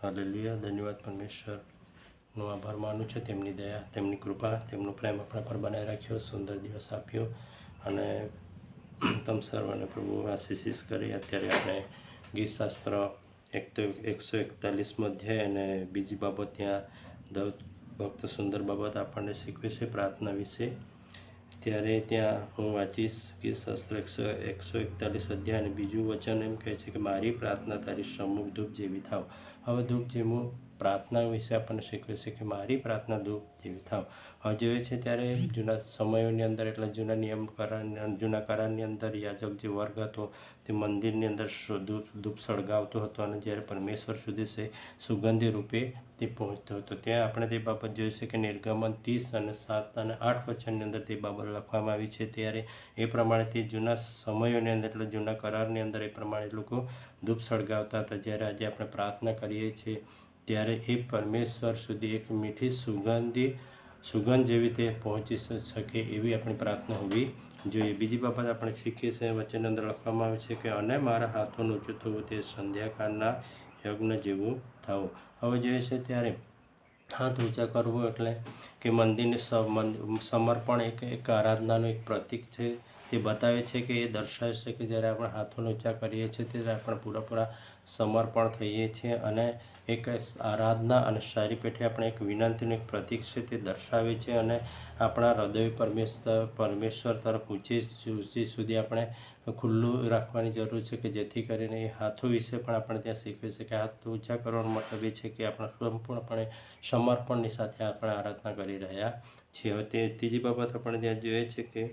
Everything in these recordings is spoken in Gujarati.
હાલેલુયા. ધન્યવાદ પરમેશ્વરનો આભાર માનું છું, તેમની દયા, તેમની કૃપા, તેમનો પ્રેમ આપણા પર બનાવી રાખ્યો, સુંદર દિવસ આપ્યો અને તમ સર્વને પ્રભુ આશીષ કરી. અત્યારે આપણે ગીતશાસ્ત્ર 141મો અધ્યાય અને બીજી બાબત ત્યાં દાઉદ ભક્ત સુંદર બાબત આપણને શીખવે છે પ્રાર્થના વિશે. ત્યારે ત્યાં હું વાંચીશ ગીતશાસ્ત્ર 141 અધ્યાય અને બીજું વચન એમ કહે છે કે મારી પ્રાર્થના તારી સમ્મુખ ધૂપ જેવી થાવ. હવે ધૂપ જેવું પ્રાર્થના વિશે આપણને શીખવે છે કે મારી પ્રાર્થના ધૂપ જેવી થાવ. હવે જોઈએ છે ત્યારે જૂના સમયોની અંદર એટલે જૂના નિયમ જૂના કરારની અંદર યાજક જે વર્ગ હતો તે મંદિરની અંદર ધૂપ સળગાવતો હતો અને જ્યારે પરમેશ્વર સુધી છે સુગંધી રૂપે તે પહોંચતો હતો. ત્યાં આપણે તે બાબત જોઈ છે કે નિર્ગમન 30 અને 7 અને 8 વચનની અંદર તે બાબત લખવામાં આવી છે. ત્યારે એ પ્રમાણે તે જૂના સમયોની અંદર એટલે જૂના કરારની અંદર એ પ્રમાણે લોકો ધૂપ સળગાવતા હતા. જ્યારે આજે આપણે પ્રાર્થના કરીએ છીએ ત્યારે એ પરમેશ્વર સુધી એક મીઠી સુગંધ જેવી તે પહોંચી શકે એવી આપણી પ્રાર્થના હોવી જોઈએ. બીજી બાબત આપણે શીખીએ છીએ વચનની અંદર લખવામાં આવે છે કે અને મારા હાથોનું ઊંચું થવું તે સંધ્યાકાળના યજ્ઞ જેવું થવું. હવે જોઈએ છે ત્યારે હાથ ઊંચા કરવું એટલે કે મંદિરને સમર્પણ એક આરાધનાનું એક પ્રતીક છે. તે બતાવે છે કે એ દર્શાવે છે કે જ્યારે આપણે હાથોને ઊંચા કરીએ છીએ ત્યારે આપણે પૂરેપૂરા સમર્પણ થઈએ છીએ અને એક આરાધના અને સારી પેઠે આપણે એક વિનંતીનું એક પ્રતીક છે તે દર્શાવે છે અને આપણા હૃદય પરમેશ્વર તરફ ઊંચી સુધી આપણે ખુલ્લું રાખવાની જરૂર છે કે જેથી કરીને એ હાથો વિશે પણ આપણે ત્યાં શીખવે છે કે હાથ ઊંચા કરવાનો મતલબ એ છે કે આપણે સંપૂર્ણપણે સમર્પણની સાથે આપણે આરાધના કરી રહ્યા છીએ. હવે તે ત્રીજી બાબત આપણે ત્યાં જોઈએ છે કે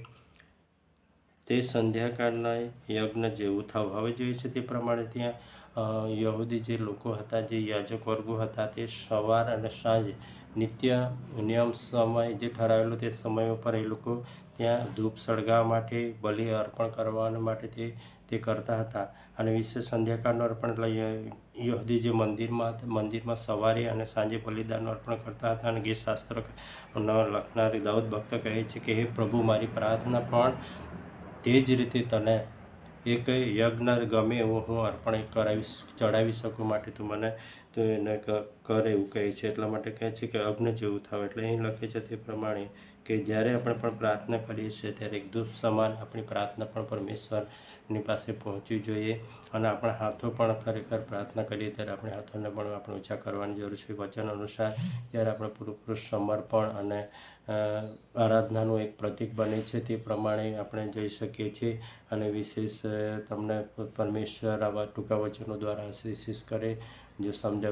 તે સંધ્યાકાળના યજ્ઞ જેવું થવું. હવે જોઈએ છે તે પ્રમાણે ત્યાં યહૂદી જે લોકો હતા, જે યાજક વર્ગો હતા, તે સવાર અને સાંજ નિત્ય નિયમ સમય જે ઠરાવેલો તે સમય ઉપર એ લોકો ત્યાં ધૂપ સળગાવવા માટે બલિ અર્પણ કરવા માટે તે કરતા હતા. અને વિશેષ સંધ્યાકાળનું અર્પણ એટલે યહૂદી જે મંદિરમાં સવારે અને સાંજે બલિદાનનું અર્પણ કરતા હતા. અને ગીતશાસ્ત્ર લખનારી દાઉદ ભક્ત કહે છે કે હે પ્રભુ, મારી પ્રાર્થના પણ તે જ રીતે તને એક યજ્ઞ ગમે એવું હું અર્પણ ચડાવી શકું માટે તું એને કર એવું કહે છે. એટલા માટે કહે છે કે અગ્નિ જેવું થાવ. એટલે અહીં લખે છે તે પ્રમાણે કે જ્યારે આપણે પણ પ્રાર્થના કરીએ છીએ ત્યારે એક ધૂપ સમાન આપણી પ્રાર્થના પણ પરમેશ્વરની પાસે પહોંચવી જોઈએ. અને આપણા હાથો પણ ખરેખર પ્રાર્થના કરીએ ત્યારે આપણે હાથોને પણ આપણે ઊંચા કરવાની જરૂર છે. વચન અનુસાર ત્યારે આપણે પૂરેપૂરું સમર્પણ અને આરાધનાનું એક પ્રતીક બને છે. તે પ્રમાણે આપણે જઈ શકીએ છીએ. અને વિશેષ તમને પરમેશ્વર આવા ટૂંકા વચનો દ્વારા આશીષ કરે જો સમજાવ